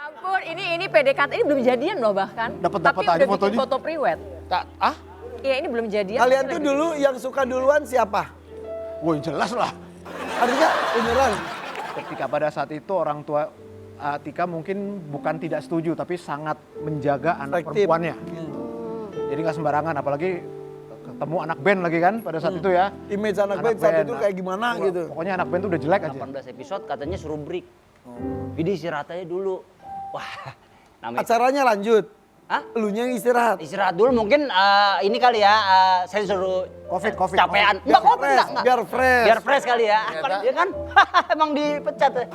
ampun, ini PDKT ini belum jadian loh bahkan. Dapat Tapi aja udah bikin fotonya. foto priwet. Iya ini belum jadian. Kalian tapi tuh lagi dulu yang suka duluan siapa? Woi jelas lah. Artinya beneran. Ketika pada saat itu orang tua Tika mungkin bukan tidak setuju tapi sangat menjaga anak Efektif. perempuannya. Jadi nggak sembarangan apalagi ketemu anak band lagi kan pada saat itu ya. Image anak band saat itu kayak gimana gitu. Pokoknya anak band tuh udah jelek aja. 18 episode katanya suruh break. Jadi istirahat aja dulu. Wah, namanya Acaranya lanjut. Hah? Elunya yang istirahat. istirahat dulu mungkin ini kali ya saya suruh Covid. capean. Biar Enggak, fresh, enggak. biar fresh. Biar fresh kali ya. Iya kan? Emang dipecat ya.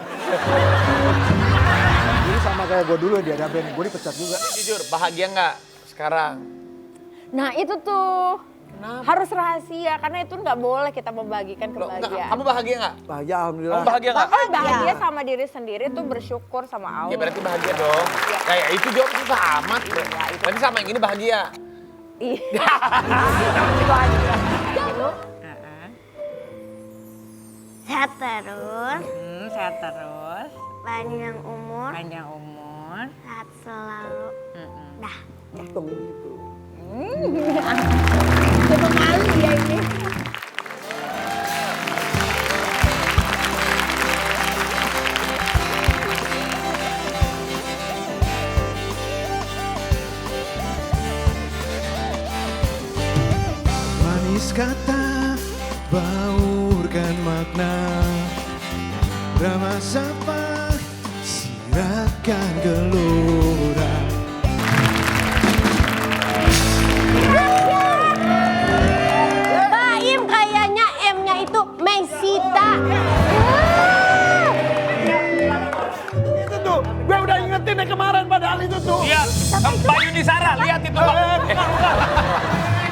Jadi sama kayak gue dulu di ada band, gue dipecat juga. Jujur, bahagia nggak sekarang? Nah itu tuh harus rahasia karena itu nggak boleh kita membagikan Loh, enggak, kebahagiaan. kamu bahagia nggak? Bahagia alhamdulillah. Kamu bahagia nggak? Bahkan bahagia sama diri sendiri tuh bersyukur sama Ya Allah. berarti bahagia dong. Kayak itu jawab susah amat. Berarti sama yang ini bahagia. Iya. Sehat terus, Sehat terus, panjang umur, panjang umur. sehat selalu. Dah. Coba malu dia ini. Manis kata, baurkan makna, ramah sapa, siratkan gelora. Baim kayaknya M-nya itu Mesita. Itu tuh, gue udah ingetin ya kemarin padahal itu tuh. Iya, Mbak Yuni Sara, lihat itu Bang.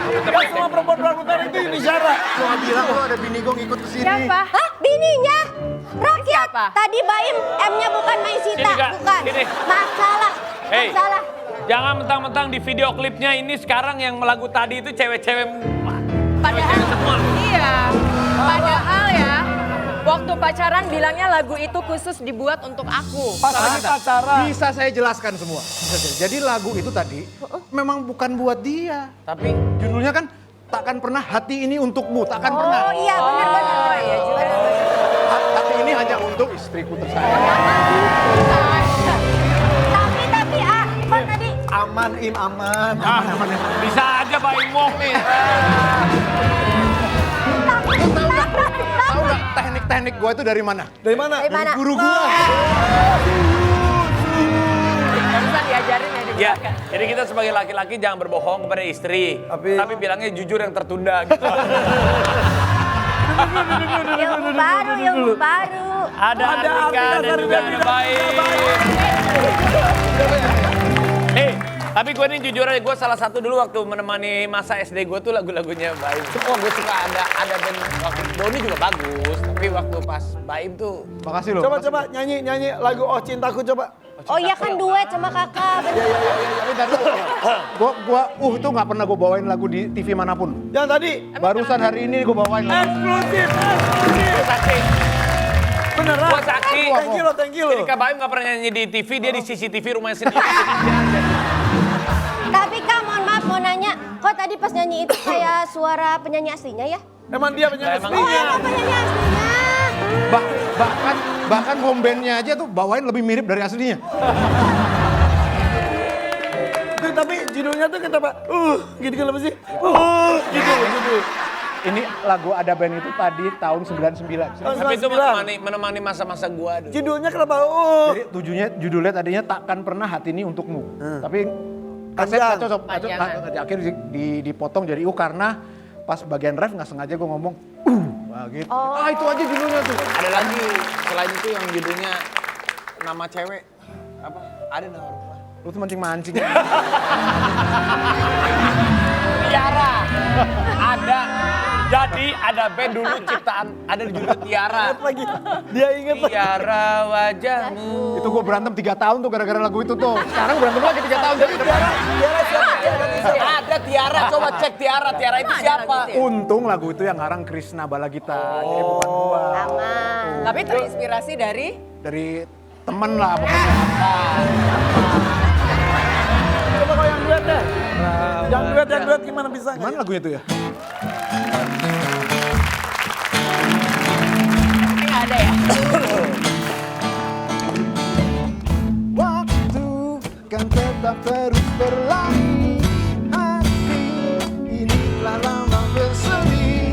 Gak semua perempuan berputar itu ini Syara. Gue bilang lo ada bini gue ngikut ke sini. Siapa? Hah? Bininya? Rakyat. Siapa? Tadi Baim M-nya bukan Mesita, Sini, Kak. bukan. Sini. Maaf salah. Hei. Maaf salah. Jangan mentang-mentang di video klipnya ini sekarang yang lagu tadi itu cewek-cewek. Padahal, iya. Padahal ya, waktu pacaran bilangnya lagu itu khusus dibuat untuk aku. Pas lagi pacaran. Bisa saya jelaskan semua. Jadi lagu itu tadi memang bukan buat dia. Tapi Judulnya kan takkan pernah hati ini untukmu, takkan pernah. Oh iya benar-benar. Oh iya juga. Hati ini hanya untuk istriku tersayang. Tapi kok tadi Aman, Im, aman. bisa aja Mbak Imong nih. Tahu nggak teknik-teknik gue itu dari mana? Dari mana? Dari mana? Guru gue. Barusan diajarin ya di Ya, belakang. jadi kita sebagai laki-laki jangan berbohong kepada istri. Tapi- Tapi bilangnya jujur yang tertunda gitu. ilmu baru. Ada Artika dan juga ada Baik. Tapi gue ini jujur aja, gue salah satu dulu waktu menemani masa SD gue tuh lagu-lagunya Baim. Semua gue suka ada band waktu Doni juga bagus, tapi waktu pas Baim tuh Makasih loh. Coba nyanyi lagu Oh Cintaku coba. Oh iya kan duet sama kakak. Bener. Gua itu nggak pernah gue bawain lagu di TV manapun. Yang tadi. Barusan hari ini gue bawain lagu. Eksklusif. gue saksi. Beneran. Gue saksi. Thank you loh. Jadi Kak Baim gak pernah nyanyi di TV, dia di CCTV rumahnya sendiri. Tapi Kak mohon maaf mau nanya, kok tadi pas nyanyi itu kayak suara penyanyi aslinya ya? Emang dia penyanyi Emang Oh aslinya. emang penyanyi aslinya. Bahkan home bandnya aja tuh bawain lebih mirip dari aslinya. Tuh, tapi judulnya tuh kenapa? Gitu kan apa sih? Gitu. Ini lagu Ada Band itu tadi tahun 99. Tapi itu menemani masa-masa gue dulu. Judulnya kenapa? Jadi judulnya tadinya takkan pernah hati ini untukmu. Tapi kaset Panjang. nggak cocok. Akhirnya dipotong jadi karena pas bagian ref nggak sengaja gue ngomong wah gitu. Itu aja judulnya tuh. Ada lagi selain itu yang judulnya nama cewek apa? Ada nama perempuan. Lu tuh mancing-mancing. Tiara. Ada. Jadi ada band dulu ciptaan ada judul Tiara. Lagi. Dia inget lagi. Tiara wajahmu. Itu gue berantem 3 tahun tuh gara-gara lagu itu tuh. Sekarang berantem lagi 3 tahun. Jadi Tiara siapa? Ada Tiara, coba cek Tiara. Tiara itu siapa? untung lagu itu yang ngarang Krisna Balagita. Jadi bukan gua. Aman. Tapi terinspirasi dari Dari temen lah pokoknya. Gimana lagunya itu ya? Ini nggak ada ya? Waktu kan tetap terus berlalu. Hati ini telah lama bersemi.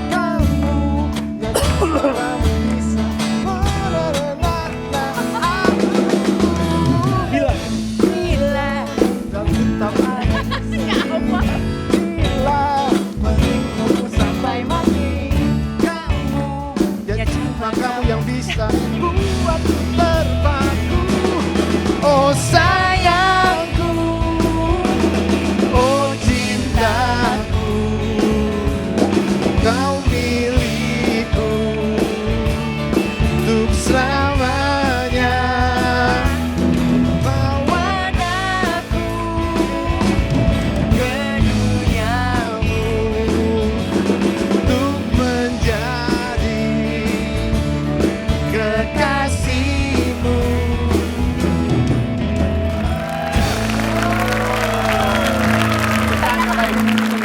Kamu yang kamu bisa merenakan aku. Bila dan tetap ada. Bila menunggu sampai mati. Kamu yang cuma kamu yang bisa buatku terpaku. Oh sayangku, oh cintaku, kau milikku untuk selamanya. Bawa aku ke duniamu untuk menjadi kekasihmu.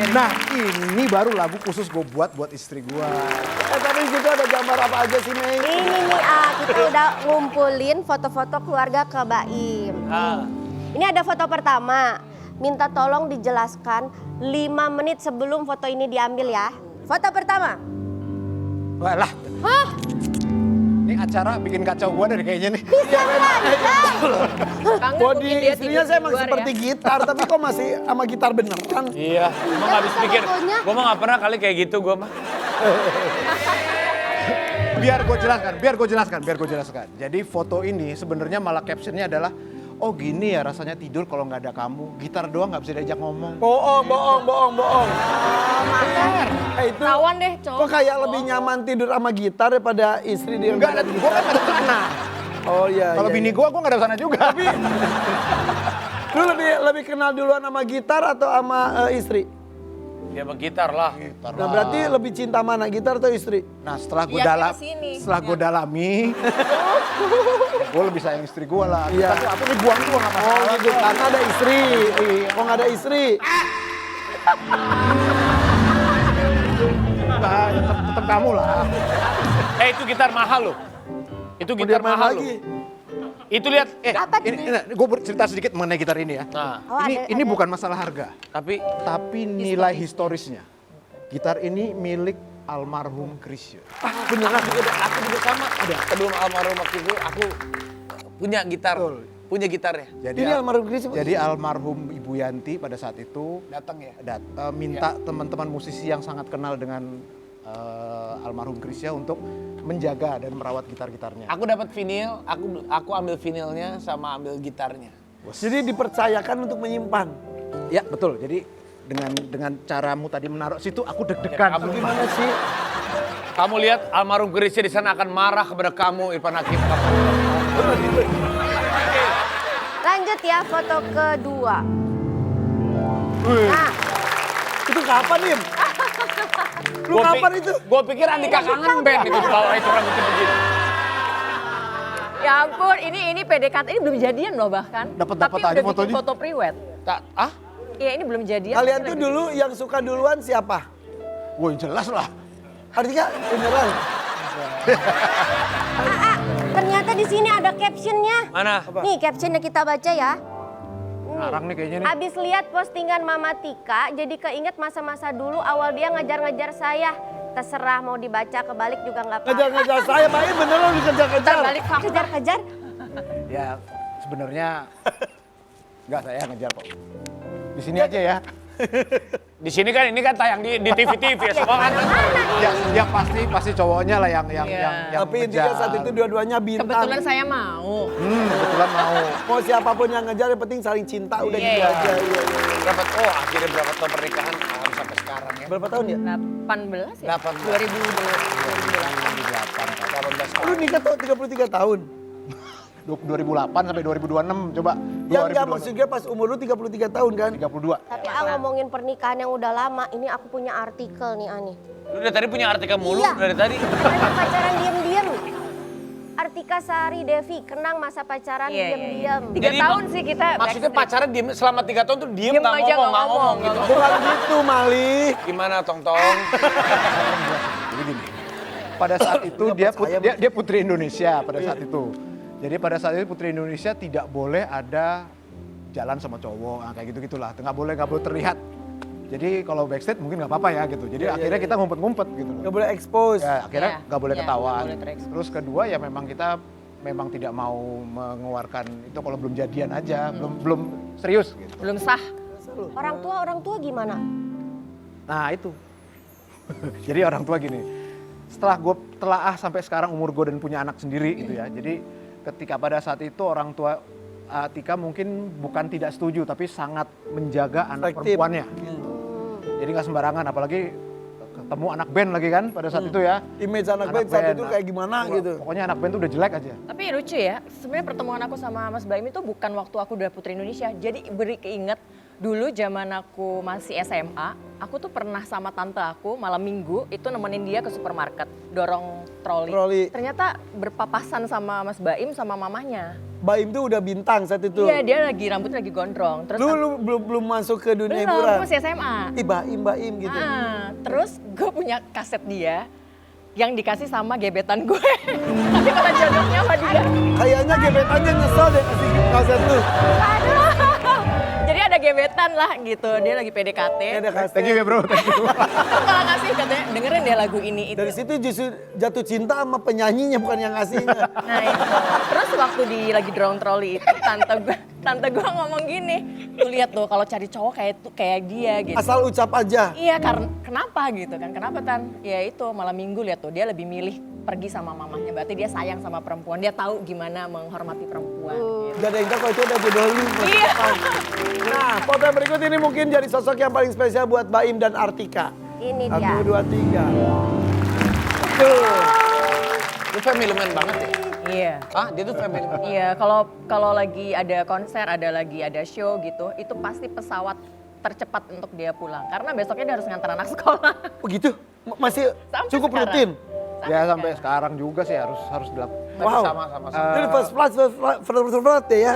Nah, ini baru lagu khusus gue buat istri gue. Tapi di situ ada gambar apa aja sih, Mei? Ini nih, kita udah ngumpulin foto-foto keluarga ke Baim. Ini ada foto pertama. Minta tolong dijelaskan 5 menit sebelum foto ini diambil ya. Foto pertama. Walah. Ini acara bikin kacau gue dari kayaknya nih. Kangen Body mungkin dia istrinya tidur saya di emang luar seperti ya. gitar, tapi kok masih sama gitar beneran? Iya, emang gak habis pikir. fotonya. Gue mah gak pernah kali kayak gitu gue mah. Biar gue jelaskan. Jadi foto ini sebenarnya malah captionnya adalah, oh gini ya rasanya tidur kalau nggak ada kamu. Gitar doang nggak bisa diajak ngomong. Bohong. Itu Rawan deh cowok. kok kayak lebih nyaman tidur sama gitar daripada istri dia Enggak ada, gue kan ada sana. Oh iya. Kalau iya, bini iya. gue nggak ada sana juga. Lu lebih kenal duluan sama gitar atau sama istri? Ya sama gitar lah. Nah berarti lebih cinta mana, gitar atau istri? Nah setelah gue Lihatnya kesini. dalami, gue lebih sayang istri gue lah. Iya. Tapi aku nih buang gue nggak Oh masalah. gitu, karena ada istri. Oh nggak ada istri. Nah, tetap kamu lah. Itu gitar mahal loh. Itu Mau dia gitar main mahal lagi. loh. Itu lihat, Gue cerita sedikit mengenai gitar ini ya. nah, Oh, Ini bukan masalah harga, tapi tapi nilai historisnya. Gitar ini milik almarhum Chrisye. beneran aku juga sama. Sebelum almarhum waktu itu aku punya gitar, punya gitarnya. Ini almarhum Chris. Jadi almarhum Ibu Yanti pada saat itu Datang ya. minta teman-teman musisi yang sangat kenal dengan almarhum Chrisye untuk menjaga dan merawat gitar-gitarnya. Aku dapat vinil, aku ambil vinilnya sama ambil gitarnya. Jadi dipercayakan untuk menyimpan. Ya betul. Jadi dengan caramu tadi menaruh situ aku deg-degan. kamu Gimana sih? Kamu lihat almarhum Chrisye di sana akan marah kepada kamu, Irfan Hakim. Lanjut ya, foto kedua. Nah, Itu kapan, Im? Lu kapan itu? Gue pikir Andika kangen band itu bawa itu rambutnya begini. Ya ampun, ini PDKT ini belum jadian loh bahkan. Dapat Tapi aja udah bikin fotonya. foto priwet. Iya ini belum jadian. Kalian tapi tuh udah dulu yang suka duluan siapa? Wah jelas lah. Artinya beneran. ternyata di sini ada captionnya. Mana? Nih captionnya kita baca ya. Sekarang nih kayaknya nih. Abis lihat postingan Mama Tika, jadi keinget masa-masa dulu awal dia ngejar-ngejar saya. Terserah mau dibaca kebalik juga nggak apa-apa. Ngejar-ngejar saya, Pak Im beneran dikejar-kejar. balik fakta. Kejar-kejar. Ya sebenarnya nggak saya ngejar kok. Di sini aja ya. Di sini kan ini kan tayang di TV-TV ya semua kan. Ya pasti cowoknya lah yang Tapi intinya saat itu dua-duanya bintang. Kebetulan saya mau. kebetulan mau. Mau siapapun yang ngejar yang penting saling cinta udah gitu Iya. aja. Iya. Berapa akhirnya berapa tahun pernikahan sampai sekarang ya. Berapa tahun ya? 18 ya? 18. 2008. 18 Lu nikah tuh 33 tahun. 2008 sampai 2026 coba. Yang maksudnya pas umur lu 33 tahun kan? 32. Tapi ngomongin pernikahan yang udah lama, ini aku punya artikel nih Ani. Lu dari tadi punya artikel mulu Iya. dari tadi. Mereka pacaran diem-diem. Artikel Artika Sari Devi, kenang masa pacaran Iya, iya, iya. diam-diam. 3 Jadi tahun sih kita Maksudnya backstreet. pacaran diem selama 3 tahun tuh diem Diem nggak aja, ngomong, nggak ngomong, gitu. Bukan gitu Mali. Gimana Tong-Tong? Jadi gini, pada saat itu dia putri Indonesia pada saat itu. Jadi pada saat itu putri Indonesia tidak boleh ada jalan sama cowok, nah, kayak gitu-gitulah. Nggak boleh terlihat. Jadi kalau backstage mungkin nggak apa-apa ya gitu. Jadi akhirnya kita ngumpet-ngumpet gitu. Gak boleh expose. Ya, akhirnya Iya, nggak boleh iya, ketahuan. nggak boleh terekspos. Terus kedua ya memang kita tidak mau mengeluarkan itu kalau belum jadian aja, belum serius gitu. Belum sah. Orang tua gimana? Nah itu. Jadi orang tua gini, setelah gue telaah sampai sekarang umur gue dan punya anak sendiri gitu ya. Jadi ketika pada saat itu orang tua Atika mungkin bukan tidak setuju tapi sangat menjaga anak Aktif. perempuannya. Jadi nggak sembarangan, apalagi ketemu anak band lagi kan pada saat itu ya. Image anak band saat itu kayak gimana gitu. Pokoknya anak band tuh udah jelek aja. Tapi lucu ya, sebenarnya pertemuan aku sama Mas Baim itu bukan waktu aku udah Putri Indonesia. Jadi beri keinget dulu zaman aku masih SMA, aku tuh pernah sama tante aku malam minggu itu nemenin dia ke supermarket, dorong troli. Ternyata berpapasan sama Mas Baim sama mamahnya. Baim tuh udah bintang saat itu. Iya, dia rambutnya lagi gondrong. Terus Lu belum masuk ke dunia belum, hiburan. aku masih SMA. Ih Baim gitu. Terus gue punya kaset dia yang dikasih sama gebetan gue. Tapi kata jodohnya sama dia. Kayaknya gebetannya nyesel deh kasih kaset tuh. Jadi ada gebetan lah gitu, dia lagi PDKT. Ada kaset. Thank you ya bro, thank you. Kalau ngasih katanya dengerin deh lagu ini itu. Dari situ justru jatuh cinta sama penyanyinya bukan yang ngasihnya. Nah itu. Terus waktu lagi dorong troli itu tante gue ngomong gini, tuh lihat tuh kalau cari cowok kayak dia gitu. Asal ucap aja. Iya karena kenapa gitu kan? Kenapa Tan? Ya itu malam minggu lihat tuh dia lebih milih pergi sama mamahnya. Berarti dia sayang sama perempuan. Dia tahu gimana menghormati perempuan. Gitu. Gak ada yang tahu kalau itu udah jodoh lu. Iya. Nah foto yang berikut ini mungkin jadi sosok yang paling spesial buat Baim dan Artika. Ini dia. 1, 2, 3. Tuh. Lu family man banget ya? Iya. Ah, dia tuh family man. Iya, kalau lagi ada konser, ada show gitu, itu pasti pesawat tercepat untuk dia pulang. Karena besoknya dia harus ngantar anak sekolah. Oh gitu? Masih Sampai cukup sekarang. rutin? Ya sampai sekarang juga sih harus dilakukan. Wow. Sama-sama. Jadi first class ya.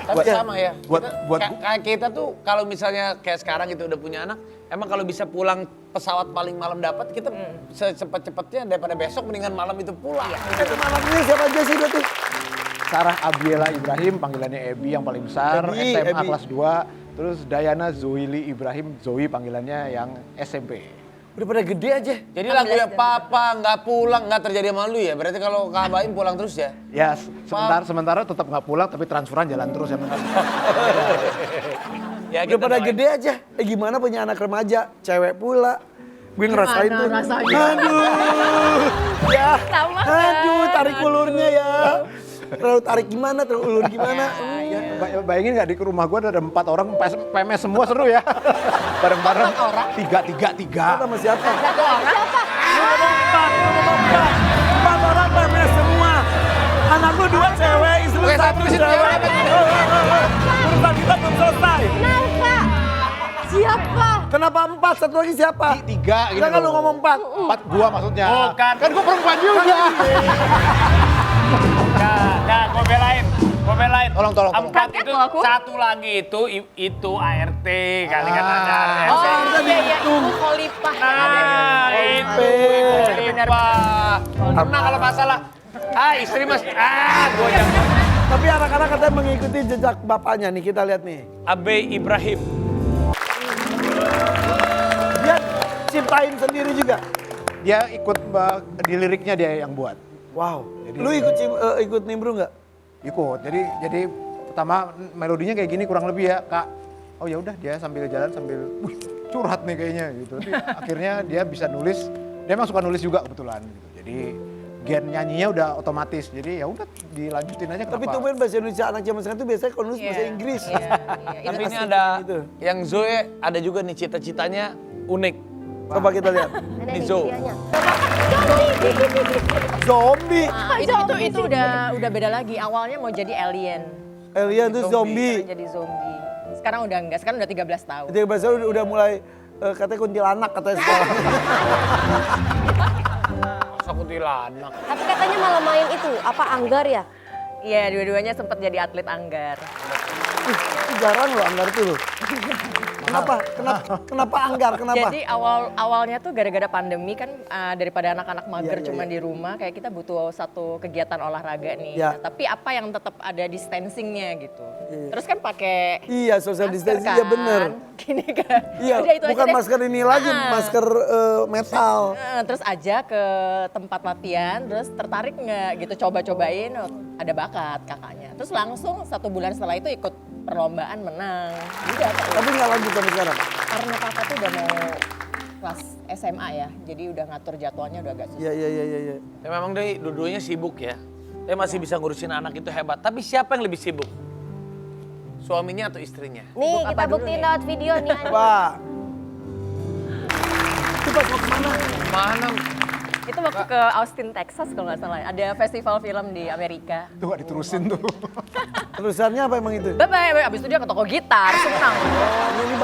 Tapi sama ya. buat- Kayak kita tuh kalau misalnya kayak sekarang gitu udah punya anak, emang kalau bisa pulang pesawat paling malam dapat kita secepat-cepatnya daripada besok mendingan malam itu pulang. Itu malamnya siapa aja sih tuh? Sarah Abiela Ibrahim, panggilannya Ebi yang paling besar, Ebi, SMA Ebi. kelas 2. Terus Dayana Zoili Ibrahim, Zoe panggilannya yang SMP. Udah pada gede aja. Jadi lagunya Papa nggak pulang nggak terjadi sama lu ya. Berarti kalau Kak Baim pulang terus ya. Ya sementara tetap nggak pulang tapi transferan jalan terus ya. Ya Udah pada doain. gede aja. Gimana punya anak remaja, cewek pula. Gue ngerasain tuh. rasanya? Aduh. Ya. Sama Aduh, kan? tarik ulurnya ya. Terlalu tarik gimana, terlalu ulur gimana. Bayangin nggak di rumah gue ada 4 orang PMS semua seru ya. Bareng-bareng. Tiga. Sama siapa? Satu orang. Empat orang PMS semua. Anak lu 2 cewek, istri lu Oke, 1 satu istri cewek. cewek. Urusan kita belum selesai. Kenapa? Siapa? Kenapa 4? Satu lagi siapa? 3 gitu. Enggak kan lu ngomong 4. 4 gua maksudnya. Bukan. Kan gua perempuan juga. Nah, gue belain. Tolong. 4 itu, Aku. satu lagi itu ART kali kan ada. Oh Tadi iya, itu. Ibu Khalifah. Nah, itu Benar. Pernah kalau masalah, istri mas, gue yang Tapi anak-anak katanya mengikuti jejak bapaknya nih, kita lihat nih. Abe Ibrahim. Dia ciptain sendiri juga. Dia ikut di liriknya dia yang buat. Wow. Jadi- Lu ikut nimbrung nggak? Ikut. Jadi pertama melodinya kayak gini kurang lebih ya, Kak. Oh ya udah dia sambil jalan sambil wih, curhat nih kayaknya gitu. Tapi akhirnya dia bisa nulis. Dia emang suka nulis juga kebetulan gitu. Jadi gen nyanyinya udah otomatis. Jadi ya udah dilanjutin aja Tapi kenapa. tumben bahasa Indonesia anak zaman sekarang tuh biasanya kalau nulis bahasa Inggris. Tapi ini asik ada gitu. yang Zoe ada juga nih cita-citanya unik. Coba kita lihat. Ada Ini nih Zo. videonya. Zombie. Itu udah beda lagi. Awalnya mau jadi alien. Alien tuh zombie. Sekarang jadi zombie. Sekarang udah enggak, sekarang udah 13 tahun. Jadi bahasa udah mulai katanya kuntilanak katanya sekarang. Masa kuntilanak. Tapi katanya malah main itu, apa anggar ya? Iya, dua-duanya sempat jadi atlet anggar. Itu jarang loh anggar itu loh. Kenapa anggar? Kenapa? Jadi awalnya tuh gara-gara pandemi kan daripada anak-anak mager Iya, cuma di rumah, kayak kita butuh satu kegiatan olahraga nih. Iya. Nah, tapi apa yang tetap ada distancingnya gitu. Terus kan pakai Iya, social masker distancing, iya bener. Gini kan. Iya, Udah itu aja bukan deh. masker ini lagi, masker metal. Terus aja ke tempat latihan, terus tertarik nggak gitu, coba-cobain, oh, ada bakat kakaknya. Terus langsung 1 bulan setelah itu ikut perlombaan, menang. Udah, Tapi nggak lanjut sampai sekarang. karena kakak tuh udah mau kelas SMA ya, jadi udah ngatur jadwalnya udah agak susah. Iya. Ya memang deh dua-duanya sibuk ya. Tapi masih bisa ngurusin anak itu hebat. Tapi siapa yang lebih sibuk? Suaminya atau istrinya? Nih, kita buktiin lewat video nih. Ani. Wah. Itu pas mau kemana? Mana? Itu waktu ke Austin, Texas kalau nggak salah. Ada festival film di Amerika. Tuh gak diterusin tuh. Terusannya apa emang itu? Bye-bye, abis itu dia ke toko gitar, senang. Oh, ini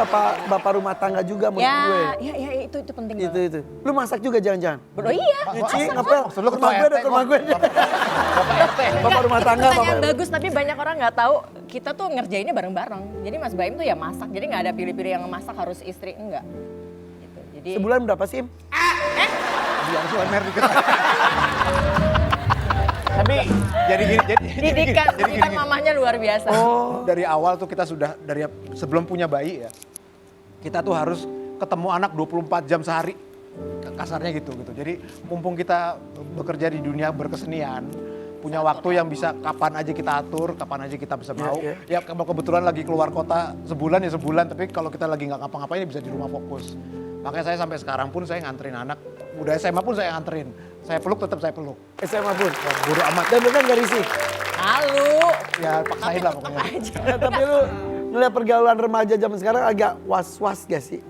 bapak rumah tangga juga menurut gue. Ya, itu penting banget. Itu. Lu masak juga jangan-jangan? Oh iya. Nyuci, ngapel? Maksud lu Ke ketua rumah gue RT, deh, ke rumah gue. Bapak rumah tangga, Pertanyaan bapak. bagus, tapi banyak orang nggak tahu kita tuh ngerjainnya bareng-bareng. Jadi Mas Baim tuh ya masak, jadi nggak ada pilih-pilih yang masak harus istri, enggak. Gitu. Jadi Sebulan berapa sih, Im? Biar UMR dikit. Tapi Jadi gini, didikan mamahnya luar biasa. dari awal tuh kita sudah sebelum punya bayi ya, kita tuh harus ketemu anak 24 jam sehari, kasarnya gitu. Jadi mumpung kita bekerja di dunia berkesenian, punya waktu yang bisa kapan aja kita atur, kapan aja kita bisa mau. Ya kalau kebetulan lagi keluar kota sebulan ya sebulan, tapi kalau kita lagi nggak ngapa-ngapain ya bisa di rumah fokus. Makanya saya sampai sekarang pun saya nganterin anak, udah SMA pun saya nganterin. Saya peluk tetap saya peluk. SMA pun. Bodo amat. Dan lu kan gak risih. Malu. Ya paksain lah pokoknya. Tapi lu ngeliat pergaulan remaja zaman sekarang agak was-was gak sih?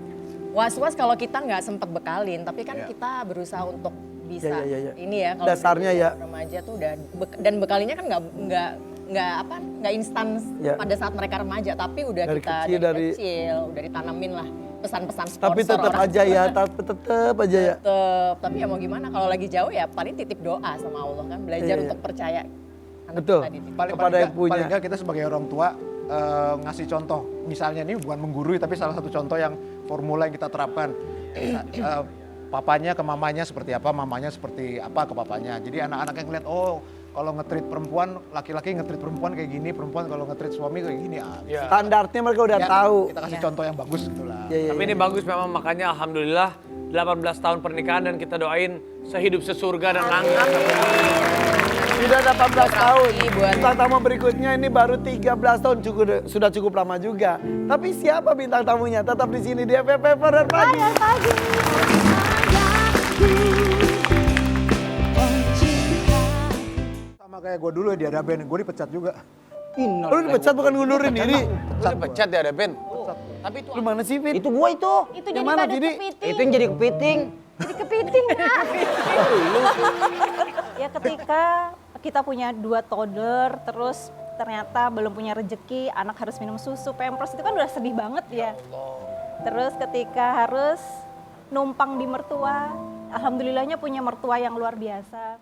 Was-was kalau kita nggak sempet bekalin, tapi kan kita berusaha untuk bisa Iya. ini ya. Kalau Dasarnya ya. remaja tuh udah dan bekalinya kan nggak instan Ya. pada saat mereka remaja, tapi udah Dari kita kecil, dari kecil udah ditanamin lah pesan-pesan sponsor. Tapi tetap orang aja tua. ya, tetap aja ya. Tetep, tapi ya mau gimana kalau lagi jauh ya paling titip doa sama Allah kan, belajar Iya. untuk percaya. Anak Betul. kita dititip. Kepada yang punya. Paling nggak kita sebagai orang tua ngasih contoh. Misalnya ini bukan menggurui tapi salah satu contoh yang formula yang kita terapkan. Papanya ke mamanya seperti apa, mamanya seperti apa ke papanya. Jadi anak-anak yang ngeliat, oh kalau nge-treat perempuan, laki-laki nge-treat perempuan kayak gini, perempuan kalau nge-treat suami kayak gini. ya. Standarnya mereka udah Ya, tahu. Kita kasih contoh yang bagus gitu lah. Iya. Tapi ini bagus memang, makanya alhamdulillah 18 tahun pernikahan dan kita doain sehidup sesurga dan langit. Sudah 18 tahun. buat- Bintang tamu berikutnya ini baru 13 tahun, sudah cukup lama juga. Tapi siapa bintang tamunya? Tetap di sini di FFP Padan Pagi. Sama kayak gue dulu ya di ada band, gue dipecat juga. Lu dipecat bukan ngundurin ini. Lu dipecat ya ada Ben? Tapi itu Lu mana sih, Fit? Itu gua itu. Itu Yang jadi mana, badut Jadi? kepiting. Itu yang jadi kepiting. Jadi kepiting kan. Ya ketika kita punya 2 toddler, terus ternyata belum punya rezeki, anak harus minum susu, pampers itu kan udah sedih banget ya. Terus ketika harus numpang di mertua, alhamdulillahnya punya mertua yang luar biasa.